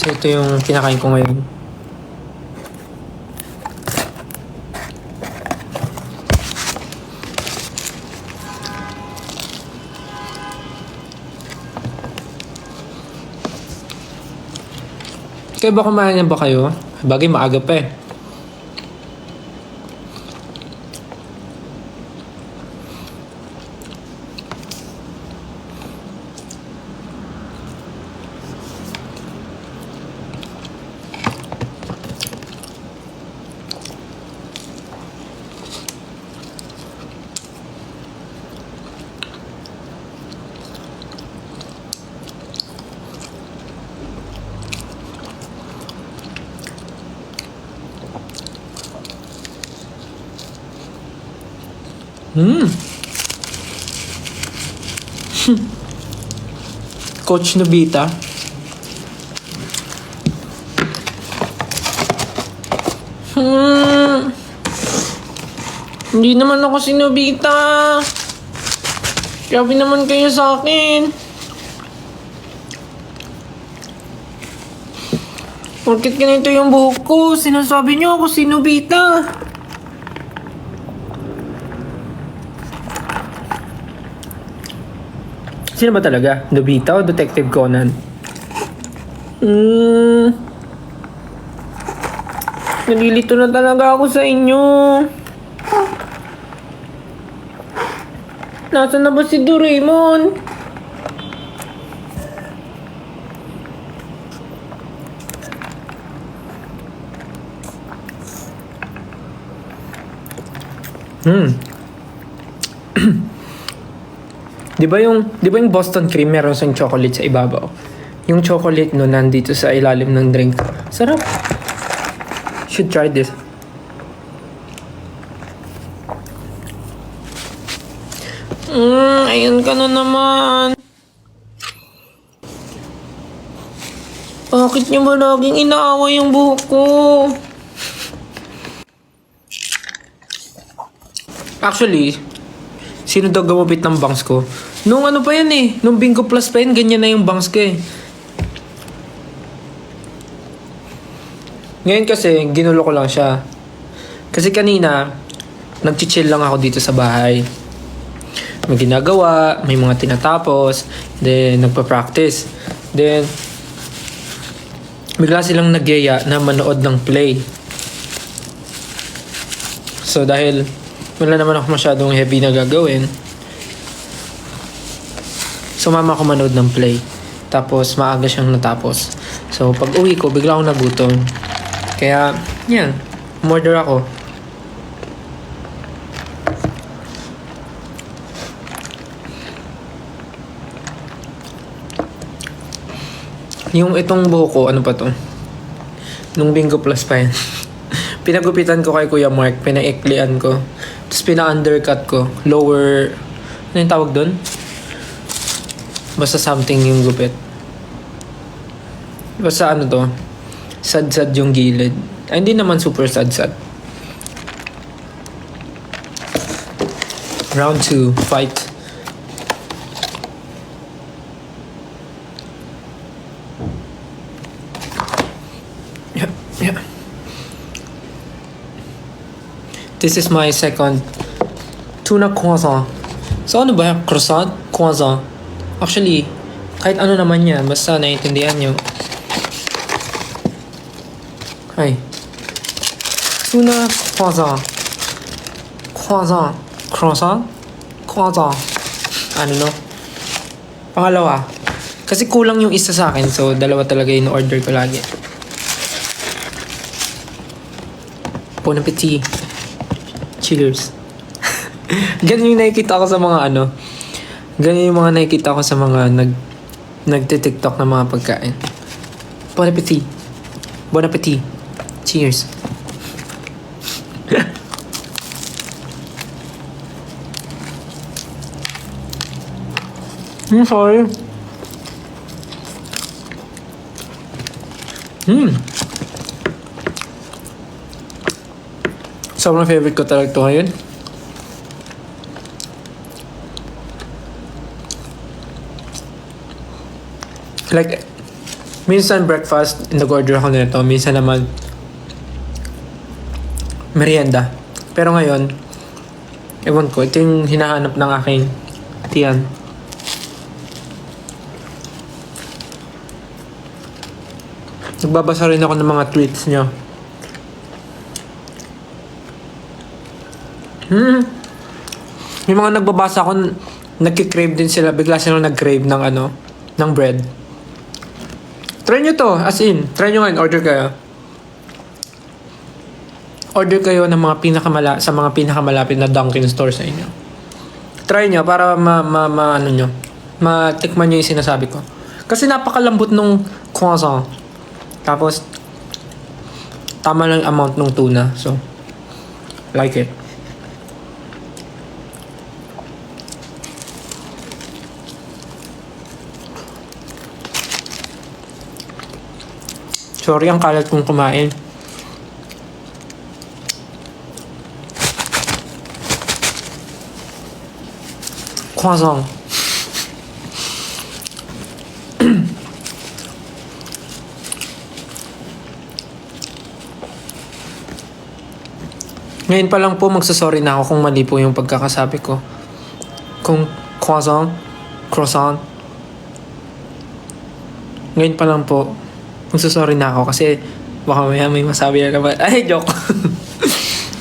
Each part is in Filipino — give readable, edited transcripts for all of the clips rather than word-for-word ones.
So ito yung kinakain ko ngayon. Kaya ba kumain na ba kayo? Bagay maaga pa eh. Coach Nobita. Hindi naman ako si Nobita. Grabe naman kayo sa akin. Porket ganito yung buhok ko, sinasabi niyo ako si Nobita. Sino ba talaga? Nobita o Detective Conan? Nalilito na talaga ako sa inyo. Nasaan na ba si Doraemon? Di ba yung Boston cream meron siyang chocolate sa ibabaw? Yung chocolate no nandito sa ilalim ng drink. Sarap. Should try this. Ayan ka na naman. Bakit niyo ba laging inaaway yung buhok ko? Actually, sino daw gumupit ng bangs ko? Nung ano pa yan eh. Nung Bingo Plus pa yan, ganyan na yung bangs ko eh. Ngayon kasi, ginulo ko lang siya. Kasi kanina, nag-chill lang ako dito sa bahay. May ginagawa, may mga tinatapos, then nagpa-practice. Then, bigla silang nagyaya na manood ng play. So dahil wala naman ako masyadong heavy na gagawin, sumama ako manood ng play. Tapos maaga siyang natapos. So pag uwi ko, bigla akong nagutom. Kaya, yan, umorder ako. Yung itong buhok ko, ano pa to? Nung Bingo Plus pa yan. Pinagupitan ko kay Kuya Mark, pinaiklian ko. Tapos pina-undercut ko. Lower, ano yung tawag doon? Basta something yung gupit. Basta ano to? Sad-sad yung gilid. Ay, hindi naman super sad-sad. Round 2, fight. Yeah. This is my second tuna croissant. So ano ba? Croissant? Croissant. Actually, kahit ano naman yan, basta naiintindihan nyo. Ay. Tuna croissant. Croissant. Croissant? Croissant. Ano no? Pangalawa. Kasi kulang yung isa sa akin, so dalawa talaga yung order ko lagi. Bon appetit. Cheers. Ganun yung nakikita ko sa mga ano. Ganun yung mga nakikita ko sa mga nagte-TikTok na mga pagkain. Bon appetit. Bon appetit. Cheers. Sorry. Sobrang favorite ko talaga ito ngayon. Like, Minsan breakfast, nag-order ako nito. Minsan naman, merienda. Pero ngayon, ewan ko, ito yung hinahanap ng aking tiyan. Nagbabasa rin ako ng mga tweets niya. May mga nagbabasa ako, nagkikrave din sila. Bigla silang nag-crave ng ng bread. Try nyo to, as in. Try nyo ngayon, order kayo. Order kayo ng mga sa mga pinakamalapit na Dunkin' store sa inyo. Try nyo para matikman nyo yung sinasabi ko. Kasi napakalambot nung croissant. Tapos, tama lang yung amount ng tuna. So, like it. Sorry, ang kalat kong kumain. Croissant. Ngayon pa lang po magsasorry na ako kung mali po yung pagkakasabi ko. Kung croissant. Ngayon pa lang po magsasorry na ako kasi baka may masabi na naman. Ay, joke.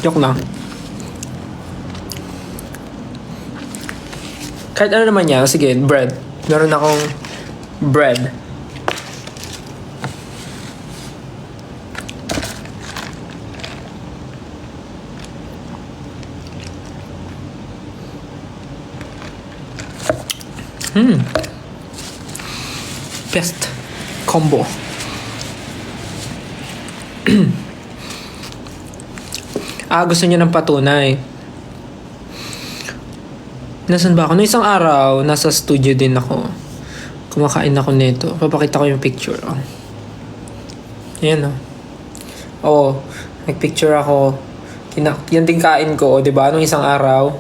Joke na. Kahit ano naman yan. Sige, bread. Meron akong bread. Best combo. Gusto niya ng patunay. Nasaan ba ako? Noong isang araw, nasa studio din ako. Kumakain ako nito. Papakita ko yung picture. Ayan nagpicture ako. Yan din kain ko, diba? Noong isang araw.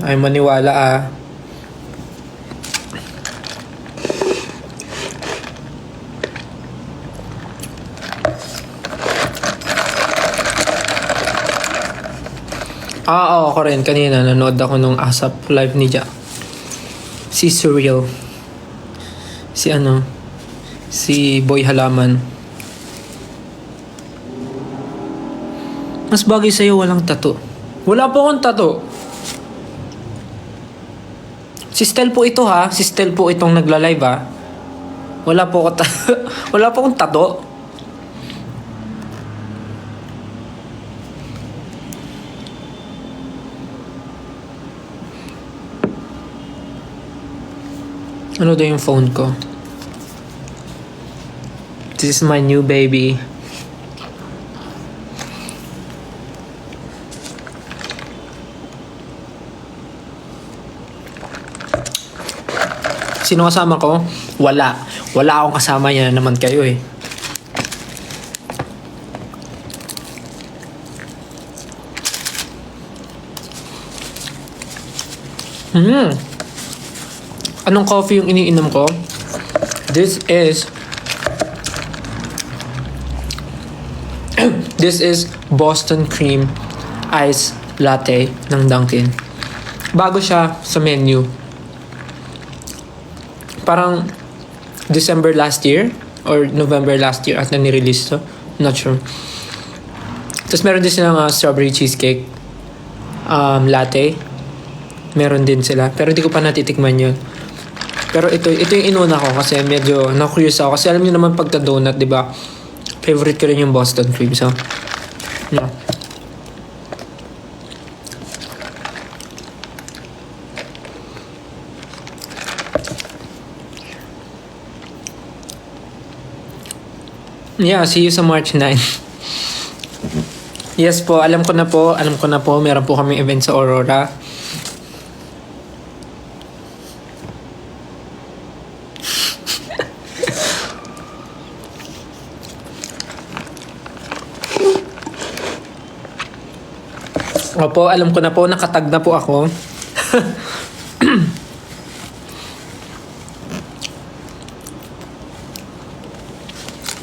Ay maniwala Oo, ako rin. Kanina, nanood ako nung ASAP live ni Jack. Si Surreal. Si Boy Halaman. Mas bagay sa'yo walang tattoo. Wala po akong tattoo. Si Stel po ito ha. Si Stel po itong nagla-live ha. Wala po akong tattoo. Ano daw yung phone ko? This is my new baby. Sino kasama ko? Wala. Wala akong kasama, yan naman kayo eh. Anong coffee yung iniinom ko? This is Boston Cream Ice Latte ng Dunkin'. Bago siya sa menu. Parang December last year or November last year at na nirelease to. Not sure. Tapos meron din silang strawberry cheesecake latte. Meron din sila. Pero hindi ko pa natitikman yun. Pero ito yung inuna ko kasi medyo na-curious ako. Kasi alam niyo naman pagka-donut, di ba? Favorite ko rin yung Boston Cream. So, yeah. Yeah, see you sa March 9. Yes po, alam ko na po. Meron po kaming event sa Aurora. Opo, alam ko na po, nakatag na po ako.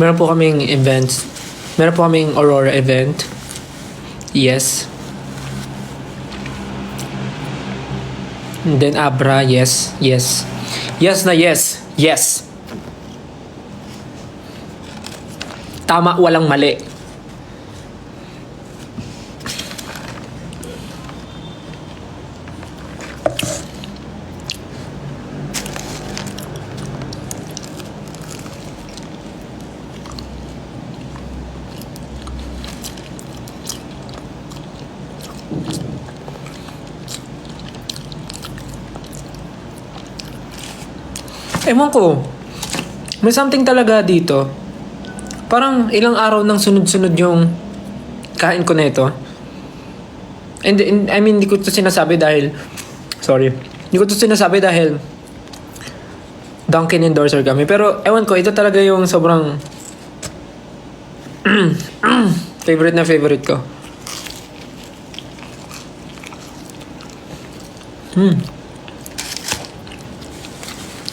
Meron po kaming events. Meron po kaming Aurora event. Yes. And then Abra, yes. Yes. Yes na yes. Yes. Tama, walang mali. Ewan ko. May something talaga dito. Parang ilang araw nang sunod-sunod yung kain ko na ito. And I mean, hindi ko to sinasabi dahil... Sorry. Hindi ko to sinasabi dahil Dunkin' endorser kami. Pero ewan ko, ito talaga yung sobrang favorite na favorite ko.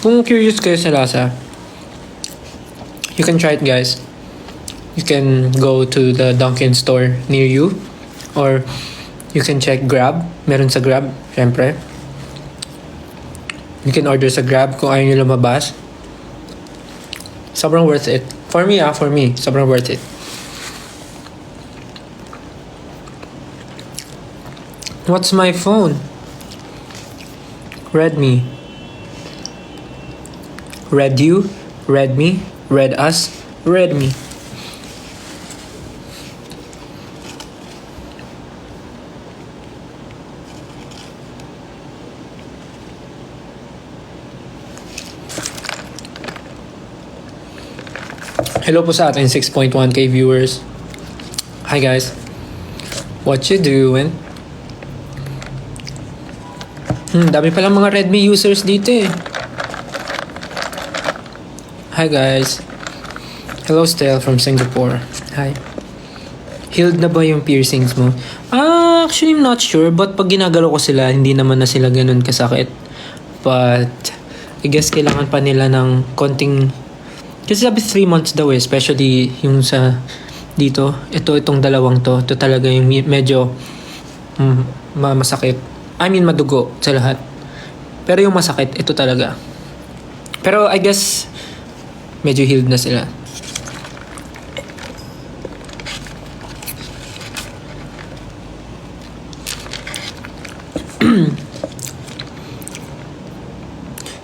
Kung curious kayo sa lasa, you can try it, guys. You can go to the Dunkin' store near you, or you can check Grab. Meron sa Grab, syempre. You can order sa Grab kung ayaw nyo lumabas. Sobrang worth it. For me, sobrang worth it. What's my phone? Redmi. Red you, red me, red us, red me. Hello po sa ating 6.1k viewers. Hi guys. What you doing? Dami palang mga Redmi users dito eh. Hi guys. Hello Stel from Singapore. Hi. Healed na ba yung piercings mo? Actually I'm not sure, but pag ginagalaw ko sila, hindi naman na sila ganun kasakit. But I guess kailangan pa nila ng konting, kasi sabi 3 months daw eh, especially yung sa dito. Itong dalawang to. Ito talaga yung medyo masakit. I mean madugo sa lahat. Pero yung masakit, ito talaga. Pero I guess medyo healed na sila.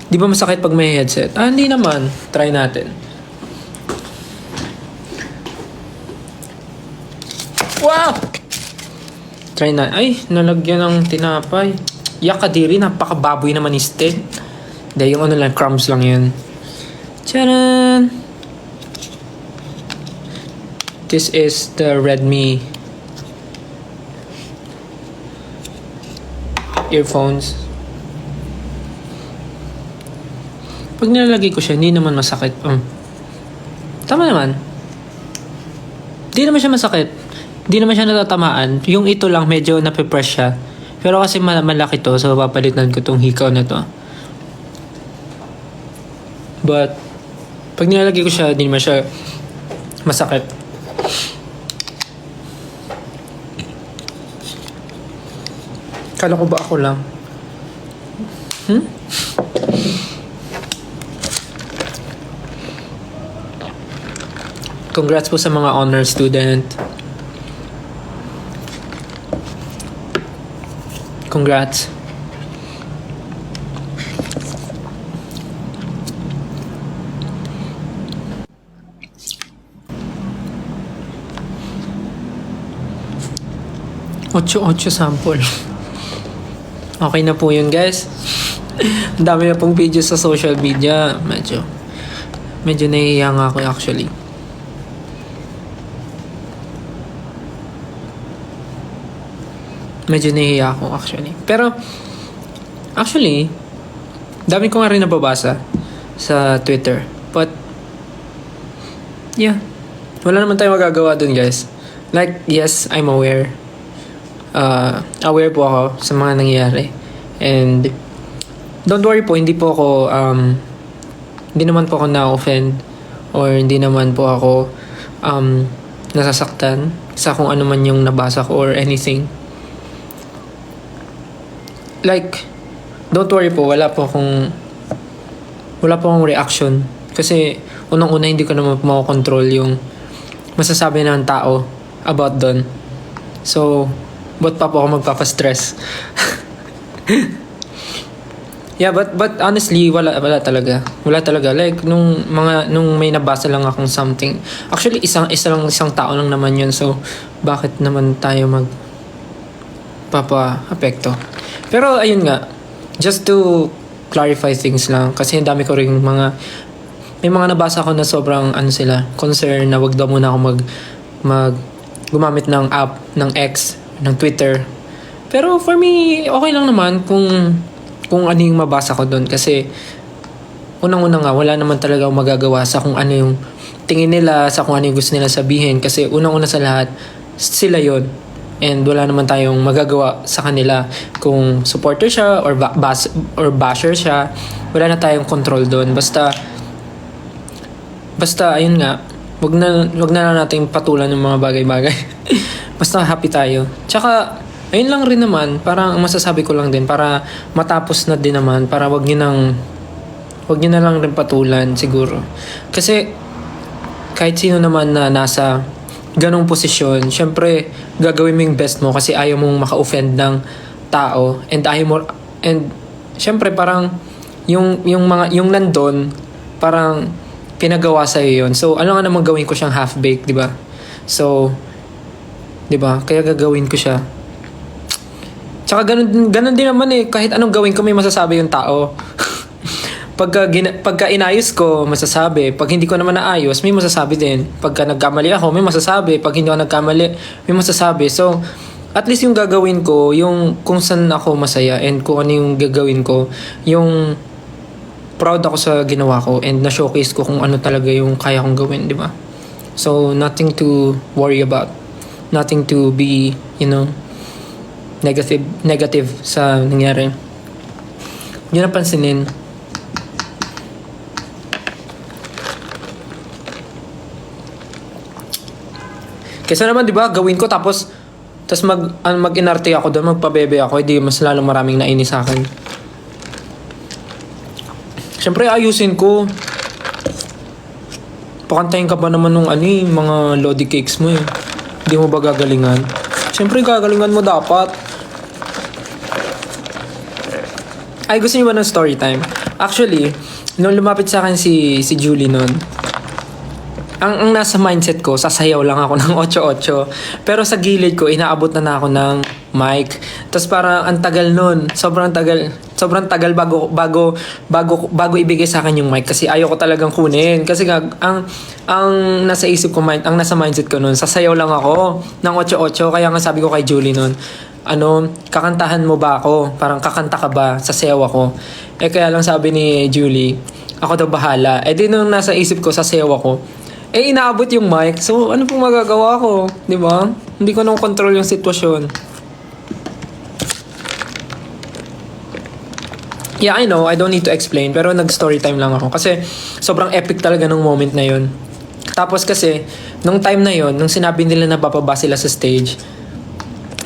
Di ba masakit pag may headset? Hindi naman. Try natin. Wow! Try na. Ay, nalagyan ng tinapay. Yakadiri, napakababoy naman ni Sted. Dahil yung ano lang, crumbs lang yun. Tcharan! This is the Redmi earphones. Pag nilalagay ko siya, hindi naman masakit. Tama naman. Hindi naman siya masakit. Hindi naman siya natatamaan. Yung ito lang, medyo napipress siya. Pero kasi malaki to, so papalitan ko tong hikaw na to. But pag nilalagay ko siya, hindi naman siya masakit. Kala ko ba ako lang? Congrats po sa mga honor student. Congrats. Ocho sample. Okay na po yun, guys. Ang dami na pong videos sa social media. Medyo nahihiya nga ako actually. Medyo nahihiya ako actually. Pero, actually, dami ko nga rin nababasa sa Twitter. But, yeah. Wala naman tayong magagawa dun, guys. Like, yes, I'm aware. Aware po ako sa mga nangyayari. And, don't worry po, hindi po ako, hindi naman po ako na-offend or hindi naman po ako nasasaktan sa kung ano man yung nabasa ko or anything. Like, don't worry po, wala po akong reaction. Kasi, unang-una, hindi ko naman makokontrol yung masasabi ng tao about doon. So, ba't pa po ako magpapastress? Yeah, but honestly, wala talaga. Wala talaga. Like, nung may nabasa lang akong something. Actually, isang tao lang naman yun. So, bakit naman tayo magpapa-apekto? Pero, ayun nga. Just to clarify things lang. Kasi ang dami ko rin may mga nabasa ko na sobrang, concern na wag daw muna ako gumamit ng app, ng X, ng Twitter. Pero, for me, okay lang naman kung ano yung mabasa ko doon. Kasi, unang-una nga, wala naman talaga akong magagawa sa kung ano yung tingin nila, sa kung ano yung gusto nila sabihin. Kasi, unang-una sa lahat, sila yon. And wala naman tayong magagawa sa kanila. Kung supporter siya or basher siya, wala na tayong control doon. Basta, ayun nga, wag na lang natin patulan ng mga bagay-bagay. Basta happy tayo. Tsaka, ayun lang rin naman, parang ang masasabi ko lang din, para matapos na din naman, para wag nyo na lang rin patulan siguro. Kasi, kahit sino naman na nasa ganong posisyon, syempre, gagawin mo yung best mo kasi ayaw mong maka-offend ng tao, and syempre, parang, yung nandun, parang, pinagawa sa'yo yun. So, ano nga naman gawin ko siyang half-baked, di ba? So, di ba? Kaya gagawin ko siya. Tsaka ganun din naman eh. Kahit anong gawin ko, may masasabi yung tao. Pagka inayos ko, masasabi. Pag hindi ko naman naayos, may masasabi din. Pagka nagkamali ako, may masasabi. Pag hindi ako nagkamali, may masasabi. So, at least yung gagawin ko, yung kung saan ako masaya and kung ano yung gagawin ko, yung proud ako sa ginawa ko and na-showcase ko kung ano talaga yung kaya kong gawin, di ba? So, nothing to worry about. Nothing to be, negative sa nangyari. Yun ang pansinin. Kesa naman, di ba, gawin ko tapos mag-inarte ako doon, magpabebe ako, hindi mas lalong maraming nainis sa akin. Siyempre, ayusin ko. Pakantayin ka ba naman nung mga lodi cakes mo eh. Hindi mo ba gagalingan? Siyempre, gagalingan mo dapat. Ay, gusto niyo ba ng story time? Actually, nung lumapit sa akin si Julie nun, ang nasa mindset ko, sasayaw lang ako ng 8-8. Pero sa gilid ko, inaabot na ako ng mic. Tapos parang ang tagal nun. Sobrang tagal bago ibigay sa akin yung mic. Kasi ayaw ko talagang kunin. Kasi ang nasa isip ko, ang nasa mindset ko nun, sasayaw lang ako ng 8-8. Kaya nga sabi ko kay Julie nun, kakantahan mo ba ako? Parang kakanta ka ba? Sasayaw ako. Kaya lang sabi ni Julie, ako daw bahala. Di nung nasa isip ko, sasayaw ako. Inaabot yung mic. So, ano pong magagawa ko? Di ba? Hindi ko nang control yung sitwasyon. Yeah, I know. I don't need to explain. Pero nag-story time lang ako. Kasi, sobrang epic talaga ng moment na yun. Tapos kasi, nung time na yun, nung sinabi nila na bababa sila sa stage,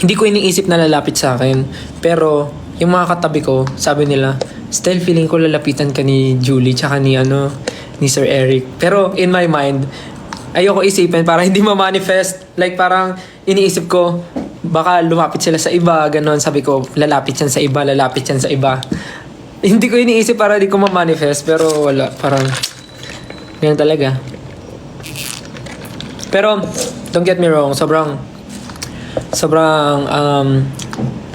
hindi ko iniisip na lalapit sa akin. Pero, yung mga katabi ko, sabi nila, still feeling ko lalapitan ka ni Julie, tsaka ni Sir Eric. Pero in my mind, ayoko isipin para hindi ma-manifest. Like parang iniisip ko, baka lumapit sila sa iba, ganon. Sabi ko, lalapit yan sa iba. Hindi ko iniisip para di ko ma-manifest, pero wala. Parang, ganyan talaga. Pero, don't get me wrong, sobrang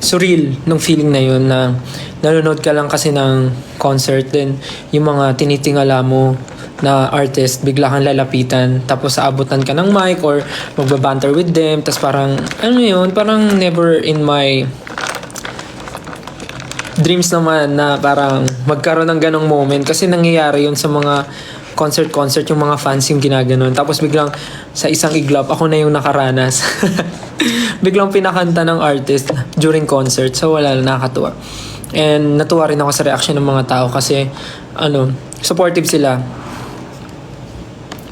surreal nung feeling na yun na nanonood ka lang kasi ng concert, then yung mga tinitingala mo na artist, bigla kang lalapitan, tapos aabutan ka ng mic or magbabanter with them, tapos parang, parang never in my dreams naman na parang magkaroon ng ganong moment, kasi nangyayari yun sa mga concert, yung mga fans yung ginaganon, tapos biglang sa isang iglap, ako na yung nakaranas. Biglang pinakanta ng artist during concert, so wala, nakakatuwa. And natuwa rin ako sa reaction ng mga tao kasi supportive sila.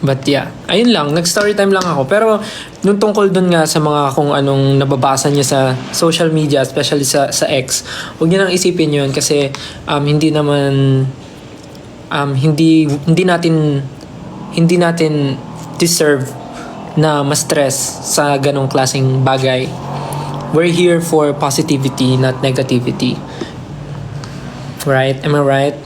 But yeah, ayun lang, nag-story time lang ako. Pero nung tungkol dun nga sa mga kung anong nababasa niya sa social media, especially sa X, huwag niyo nang isipin yun kasi hindi naman hindi natin deserve na ma-stress sa ganong klaseng bagay. We're here for positivity, not negativity. Right? Am I right?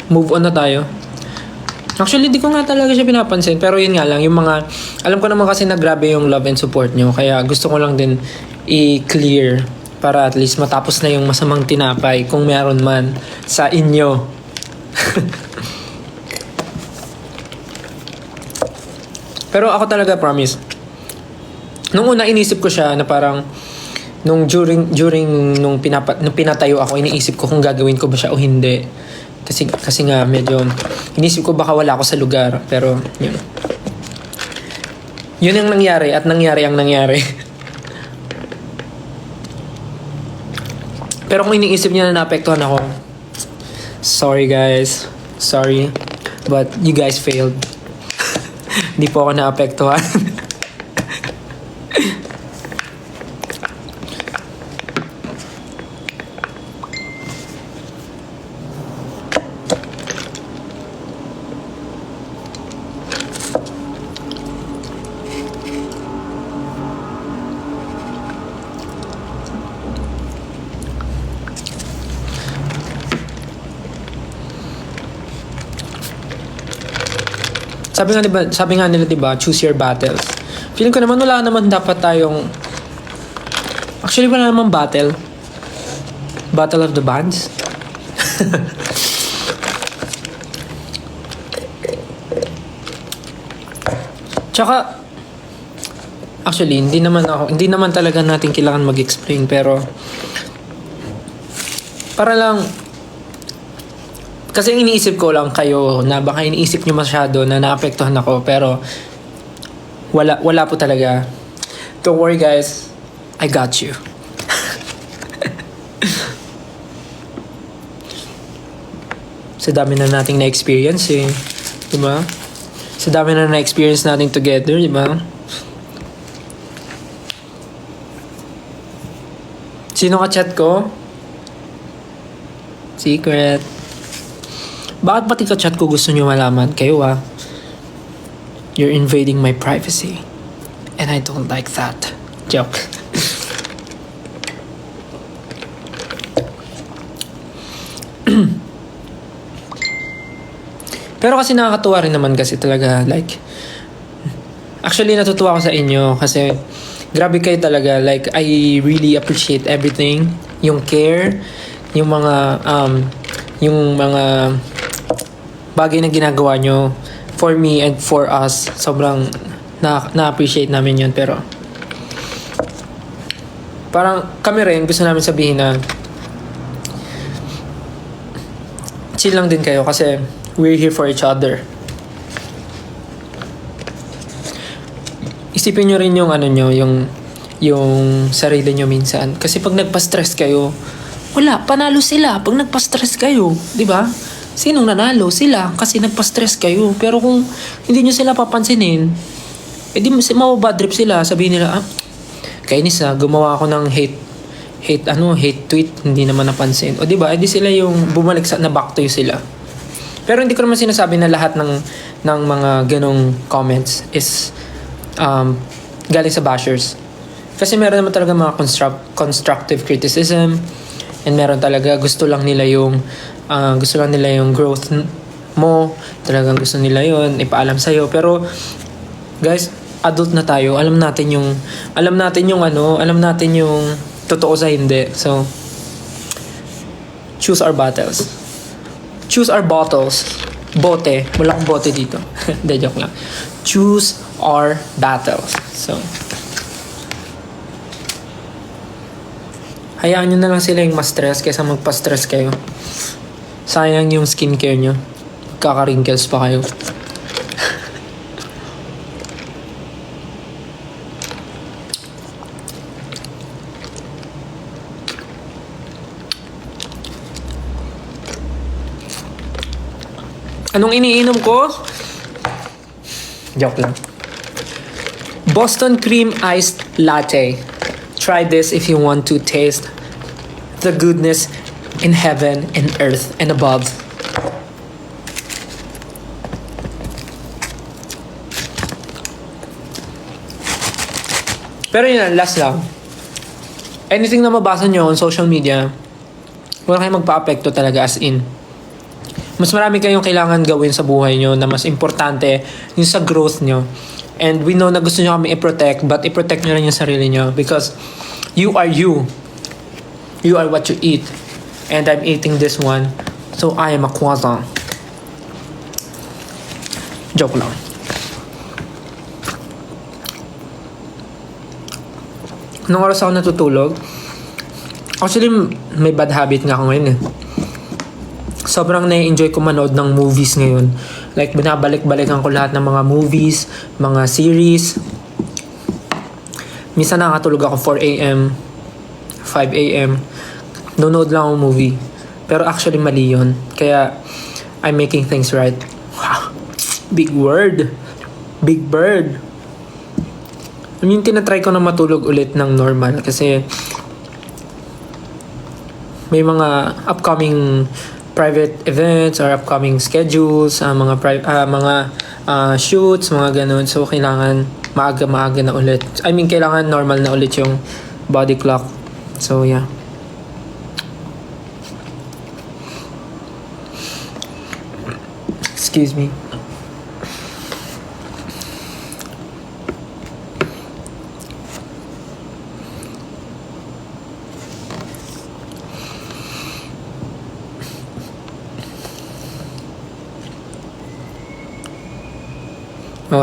Move on na tayo. Actually, di ko nga talaga siya pinapansin. Pero yun nga lang, yung mga... Alam ko naman kasi na grabe yung love and support nyo. Kaya gusto ko lang din i-clear para at least matapos na yung masamang tinapay kung meron man sa inyo. Pero ako talaga, promise. Nung una, inisip ko siya na parang... Nung nung pinatayo ako, iniisip ko kung gagawin ko ba siya o hindi. Kasi nga medyo inisip ko baka wala ako sa lugar, pero yun ang nangyari at nangyari ang nangyari. Pero kung iniisip niya na naapektuhan ako, sorry guys, sorry, but you guys failed. Hindi po ako naapektuhan. Sabi nga nila, diba, choose your battles. Feeling ko naman wala naman dapat tayong... Actually, wala naman battle. Battle of the bands. Tsaka, actually, hindi naman talaga natin kailangan mag-explain, pero para lang, kasi iniisip ko lang kayo na baka iniisip nyo masyado na naapektuhan ako, pero wala po talaga. Don't worry guys, I got you. Sa dami na nating na-experience eh. Diba? Sa dami na na-experience natin together, diba? Sino ka-chat ko? Secret. Bakit pati ka-chat ko gusto nyo malaman? Kayo you're invading my privacy. And I don't like that. Joke. Pero kasi nakakatuwa rin naman kasi talaga, like, actually natutuwa ako sa inyo kasi grabe kayo talaga, like, I really appreciate everything, yung care, yung mga bagay na ginagawa nyo for me and for us. Sobrang na-appreciate namin yun. Pero parang kami rin gusto namin sabihin na chill lang din kayo kasi we're here for each other. Isipin nyo rin yung yung sarili nyo minsan. Kasi pag nagpa-stress kayo, wala, panalo sila. Pag nagpa-stress kayo, di ba? Sinong nanalo? Sila. Kasi nagpa-stress kayo. Pero kung hindi nyo sila papansinin, di mababadrip sila. Sabihin nila, kainis gumawa ako ng hate tweet, hindi naman napansin. O di ba? Di sila yung bumalik na back to you sila. Pero hindi ko naman sinasabi na lahat ng mga ganong comments is galing sa bashers. Kasi meron naman talaga mga constructive criticism, and meron talaga gusto lang nila yung growth mo, talagang gusto nila yun, ipaalam sa'yo. Pero guys, adult na tayo, alam natin yung totoo sa hindi. So choose our battles. Choose our bottles. Bote. Wala akong bote dito. Hindi, joke lang. Choose our battles. So hayaan nyo na lang sila yung ma-stress kaysa magpa-stress kayo. Sayang yung skincare nyo. Kaka-wrinkles pa kayo. Anong iniinom ko? Joke lang. Boston Cream Iced Latte. Try this if you want to taste the goodness in heaven and earth and above. Pero yun, last lang. Anything na mabasa nyo on social media, wala kayong magpa-apekto talaga, as in. Mas marami kayong kailangan gawin sa buhay nyo na mas importante yung sa growth nyo. And we know na gusto nyo kami i-protect, but i-protect nyo rin yung sarili nyo because you are you. You are what you eat. And I'm eating this one. So I am a croissant. Joke lang. Nung oras ako natutulog, actually may bad habit nga ako ngayon eh. Sobrang na-enjoy ko manood ng movies ngayon. Like, binabalik-balikan ko lahat ng mga movies, mga series. Minsan nakatulog ako 4 a.m., 5 a.m. Nonood lang ako movie. Pero actually mali yun. Kaya, I'm making things right. Wow. Big word. Big bird. I mean, tinatry ko na matulog ulit ng normal kasi may mga upcoming private events or upcoming schedules, mga shoots, mga ganun. So, kailangan maaga na ulit. I mean, kailangan normal na ulit yung body clock. So, yeah. Excuse me.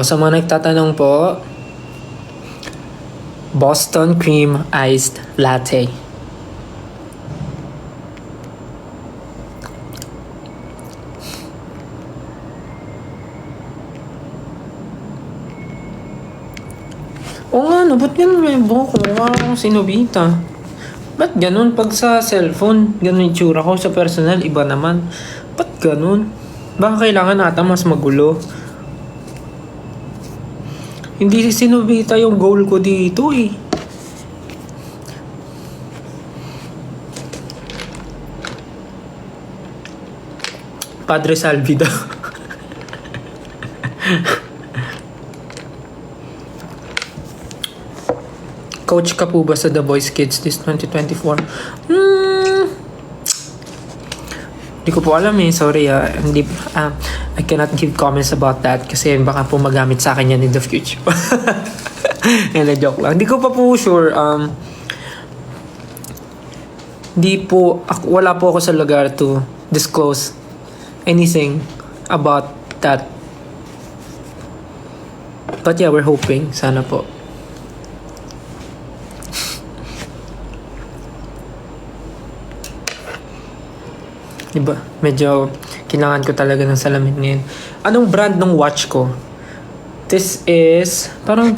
Sa mga nagtatanong po, Boston Cream Iced Latte. Oo nga, no, ba't ganun may buhok ko? Mukha akong sinubita. Ba't ganun? Pag sa cellphone, ganun yung tsura ko. Sa personal, iba naman. Ba't ganun? Baka kailangan ata mas magulo. Hindi sinubita yung goal ko dito eh. Padre Salvi daw. Coach ka po ba sa The Voice Kids this 2024? Hindi ko po alam eh. Sorry hindi, I cannot give comments about that kasi baka po magamit sa akin yan in the future. Hindi, joke lang. Hindi ko pa po sure. Wala po ako sa lugar to disclose anything about that. But yeah, we're hoping. Sana po. Diba? Medyo kailangan ko talaga ng salamin ngayon. Anong brand ng watch ko? This is parang